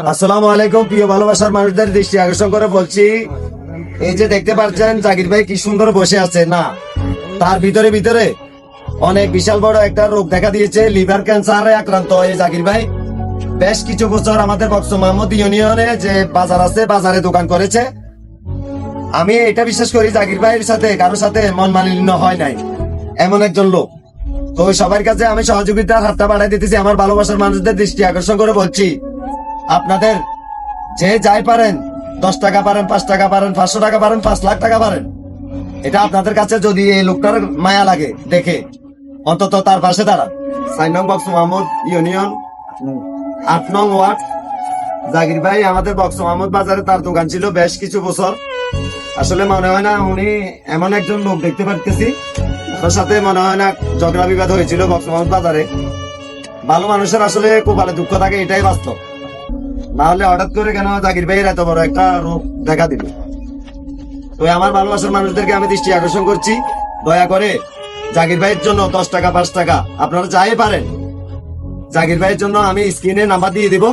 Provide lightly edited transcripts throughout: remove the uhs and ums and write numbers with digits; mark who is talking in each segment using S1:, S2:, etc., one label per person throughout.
S1: আসসালামু আলাইকুম। প্রিয় ভালোবাসার মানুষদের দৃষ্টি আকর্ষণ করে বলছি, এই যে দেখতে পাচ্ছেন জাকির ভাই কি সুন্দর বসে আছে না, তার ভিতরে ভিতরে অনেক বিশাল বড় একটা রোগ দেখা দিয়েছে, লিভার ক্যান্সারে আক্রান্ত এই জাকির ভাই বেশ কিছু বছর আমাদের বক্স মোহাম্মদ ইউনিয়নে যে বাজার আছে বাজারে দোকান করেছে। আমি এটা বিশ্বাস করি জাকির ভাইয়ের সাথে কারোর সাথে মন মালিন্য হয় নাই, এমন একজন লোক। তো সবার কাছে আমি সহযোগিতার হাতটা বাড়াই দিতেছি। আমার ভালোবাসার মানুষদের দৃষ্টি আকর্ষণ করে বলছি, আপনাদের যে যাই পারেন, 10 টাকা পারেন, 5 টাকা পারেন, 500 টাকা পারেন, 5 লাখ টাকা পারেন, এটা আপনাদের কাছে যদি এই লোকটার মায়া লাগে দেখে অন্তত তার পাশে দাঁড়ান। 4 নং বক্স মোহাম্মদ ইউনিয়ন 8 নং ওয়ার্ড। জাকির ভাই আমাদের বক্স মোহাম্মদ বাজারে তার দোকান ছিল বেশ কিছু বছর। আসলে মনে হয় না উনি এমন একজন লোক দেখতে পারতেছি, ওর সাথে মনে হয় না ঝগড়া বিবাদ হয়েছিল বক্স মোহাম্মদ বাজারে। ভালো মানুষের আসলে কপালে দুঃখ থাকে, এটাই বাস্তব। না হলে হঠাৎ করে কেন জাকির ভাইয়ের এত বড় একটা রোগ দেখা দিল। তো আমার ভালোবাসার মানুষদেরকে আমি দৃষ্টি আকর্ষণ করছি, দয়া করে জাকির ভাইয়ের জন্য 10 টাকা 5 টাকা আপনারা যাই পারেন, জাকির ভাইয়ের জন্য আমি স্ক্রিনে নাম্বার দিয়ে দিব,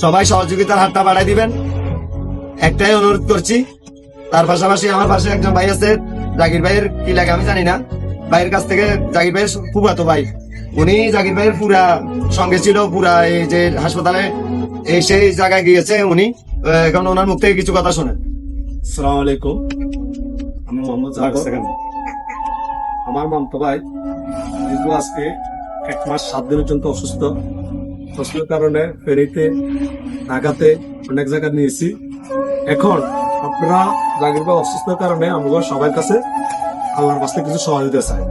S1: সবাই সহযোগিতার হাতটা বাড়াই দিবেন, একটাই অনুরোধ করছি। তার পাশাপাশি আমার পাশে একজন ভাই আছে, জাকির ভাইয়ের কি লাগে আমি জানি না, ভাইয়ের কাছ থেকে জাকির ভাইয়ের ফুফাতো ভাই, উনি জাকির ভাইয়ের পুরা সঙ্গে ছিল, পুরা এই যে হাসপাতালে এই সেই জায়গায় গিয়েছে উনি। এখন ওনার মুখ থেকে কিছু কথা শোনেন।
S2: আসসালামু আলাইকুম, আমি মোহাম্মদ জাকির। আমার মামতো ভাই দীর্ঘ আজকে 1 মাস 7 দিনের জন্য অসুস্থতার কারণে ফেরিতে ঢাকাতে অনেক জায়গা নিয়েছি। এখন আপনারা জাকির ভাই অসুস্থতার কারণে আমরা সবার কাছে আল্লাহর কাছে কিছু সহযোগিতা চাই।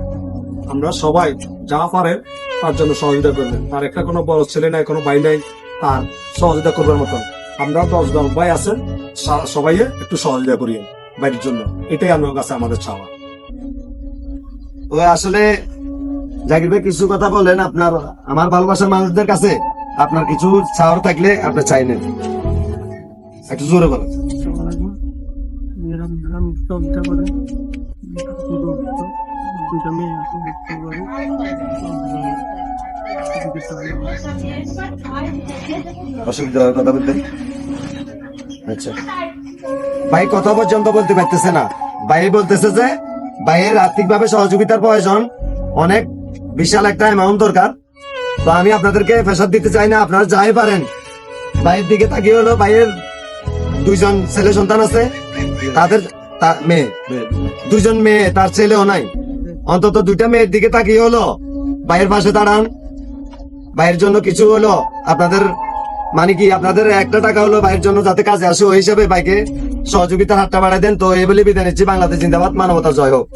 S2: আমরা সবাই যা পারেন তার জন্য সহযোগিতা করবেন। তার একটা কোনো বড় ছেলে নাই, কোনো ভাই নাই, তার সহযোগিতা করবার মতন আমরা 10 জন ভাই আছেন, সবাই একটু সহযোগিতা করি বাইরের জন্য, এটাই আমার কাছে আমাদের চাওয়া।
S1: তো আসলে জাকির ভাই কিছু কথা বলেন, আপনার আমার ভালোবাসার মানুষদের কাছে আপনার কিছু চাওয়ার থাকলে আপনি চাই নেন, একটু জোরে বলেন। অসুবিধা হয় কথা বলতে? আচ্ছা, ভাই কথা পর্যন্ত বলতে পারতেছে না। ভাই বলতেছে যে ভাইয়ের আর্থিক ভাবে সহযোগিতার প্রয়োজন, অনেক বিশাল একটা অ্যামাউন্ট দরকার। তো আমি আপনাদেরকে প্রেসার দিতে চাই না, আপনারা যাই পারেন ভাইয়ের দিকে তাকিয়ে হলো, ভাইয়ের 2 জন ছেলে সন্তান আছে, তাদের মেয়ে 2 জন মেয়ে, তার ছেলেও নাই, অন্তত 2টা মেয়ের দিকে তাকিয়ে হলো ভাইয়ের পাশে দাঁড়ান। ভাইয়ের জন্য কিছু হলো আপনাদের, মানে কি আপনাদের 1 টাকা হলো ভাইয়ের জন্য যাতে কাজে আসে, ওই হিসাবে ভাইকে সহযোগিতার হাতটা বাড়াই দেন। তো এই বলে বিদায় নিচ্ছি। বাংলাদেশ জিন্দাবাদ, মানবতা জয় হোক।